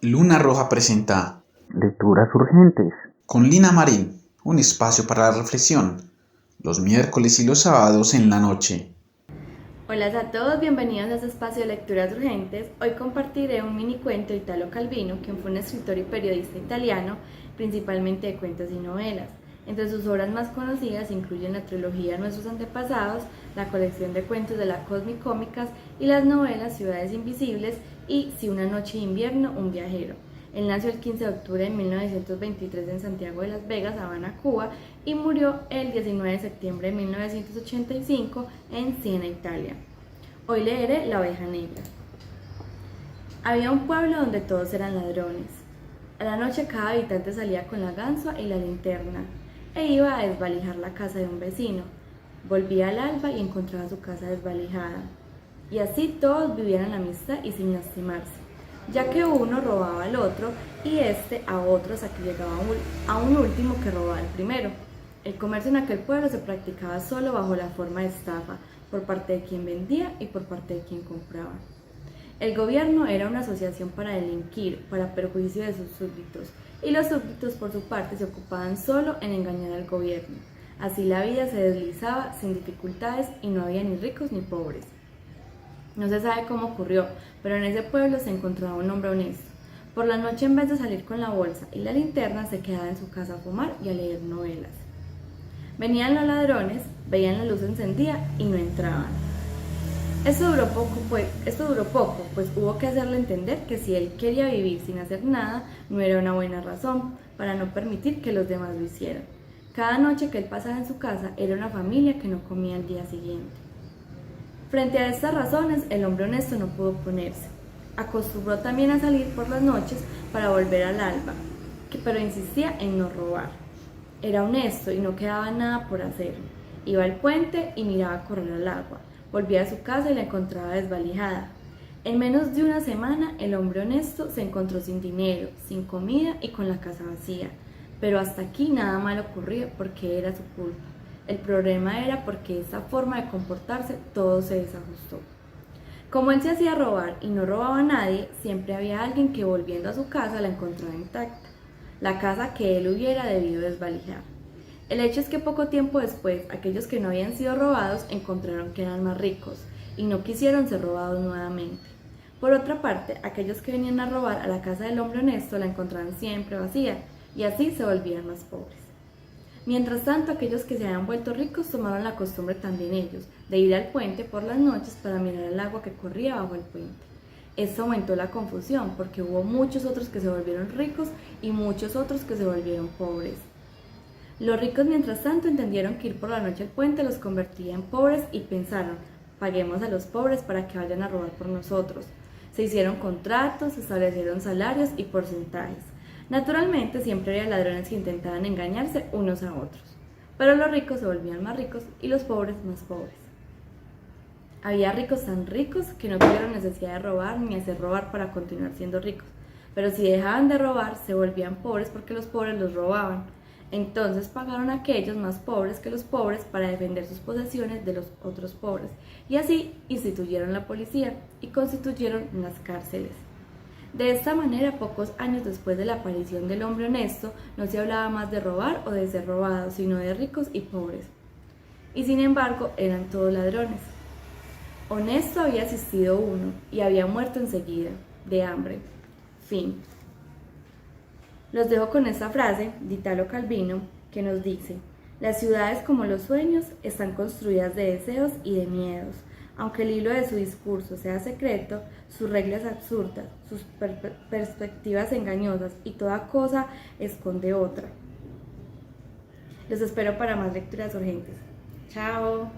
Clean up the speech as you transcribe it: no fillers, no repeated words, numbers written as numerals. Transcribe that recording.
Luna Roja presenta Lecturas urgentes con Lina Marín, un espacio para la reflexión, los miércoles y los sábados en la noche. Hola a todos, bienvenidos a este espacio de lecturas urgentes. Hoy compartiré un mini cuento de Italo Calvino, quien fue un escritor y periodista italiano, principalmente de cuentos y novelas. Entre sus obras más conocidas incluyen la trilogía Nuestros Antepasados, la colección de cuentos de la Cósmicas y las novelas Ciudades Invisibles y Si una noche de invierno, un viajero. Él nació el 15 de octubre de 1923 en Santiago de las Vegas, Habana, Cuba, y murió el 19 de septiembre de 1985 en Siena, Italia. Hoy leeré La oveja negra. Había un pueblo donde todos eran ladrones. A la noche cada habitante salía con la ganzúa y la linterna e iba a desvalijar la casa de un vecino. Volvía al alba y encontraba su casa desvalijada. Y así todos vivían en amistad y sin lastimarse, ya que uno robaba al otro y este a otro hasta que llegaba a un último que robaba al primero. El comercio en aquel pueblo se practicaba solo bajo la forma de estafa, por parte de quien vendía y por parte de quien compraba. El gobierno era una asociación para delinquir, para perjuicio de sus súbditos, y los súbditos por su parte se ocupaban solo en engañar al gobierno. Así la vida se deslizaba sin dificultades y no había ni ricos ni pobres. No se sabe cómo ocurrió, pero en ese pueblo se encontraba un hombre honesto. Por la noche, en vez de salir con la bolsa y la linterna, se quedaba en su casa a fumar y a leer novelas. Venían los ladrones, veían la luz encendida y no entraban. Esto duró poco, pues hubo que hacerle entender que si él quería vivir sin hacer nada, no era una buena razón para no permitir que los demás lo hicieran. Cada noche que él pasaba en su casa era una familia que no comía al día siguiente. Frente a estas razones, el hombre honesto no pudo oponerse. Acostumbró también a salir por las noches para volver al alba, pero insistía en no robar. Era honesto y no quedaba nada por hacer. Iba al puente y miraba correr al agua. Volvía a su casa y la encontraba desvalijada. En menos de una semana, el hombre honesto se encontró sin dinero, sin comida y con la casa vacía. Pero hasta aquí nada mal ocurría porque era su culpa. El problema era porque esa forma de comportarse todo se desajustó. Como él se hacía robar y no robaba a nadie, siempre había alguien que volviendo a su casa la encontraba intacta, la casa que él hubiera debido desvalijar. El hecho es que poco tiempo después, aquellos que no habían sido robados encontraron que eran más ricos y no quisieron ser robados nuevamente. Por otra parte, aquellos que venían a robar a la casa del hombre honesto la encontraban siempre vacía y así se volvían más pobres. Mientras tanto, aquellos que se habían vuelto ricos tomaron la costumbre también ellos de ir al puente por las noches para mirar el agua que corría bajo el puente. Esto aumentó la confusión porque hubo muchos otros que se volvieron ricos y muchos otros que se volvieron pobres. Los ricos, mientras tanto, entendieron que ir por la noche al puente los convertía en pobres y pensaron: paguemos a los pobres para que vayan a robar por nosotros. Se hicieron contratos, se establecieron salarios y porcentajes. Naturalmente, siempre había ladrones que intentaban engañarse unos a otros, pero los ricos se volvían más ricos y los pobres más pobres. Había ricos tan ricos que no tuvieron necesidad de robar ni hacer robar para continuar siendo ricos, pero si dejaban de robar, se volvían pobres porque los pobres los robaban. Entonces pagaron a aquellos más pobres que los pobres para defender sus posesiones de los otros pobres, y así instituyeron la policía y constituyeron las cárceles. De esta manera, pocos años después de la aparición del hombre honesto, no se hablaba más de robar o de ser robado, sino de ricos y pobres. Y sin embargo, eran todos ladrones. Honesto había asistido uno y había muerto enseguida, de hambre. Fin. Los dejo con esta frase de Italo Calvino que nos dice: las ciudades, como los sueños, están construidas de deseos y de miedos. Aunque el hilo de su discurso sea secreto, sus reglas absurdas, sus perspectivas engañosas y toda cosa esconde otra. Los espero para más lecturas urgentes. Chao.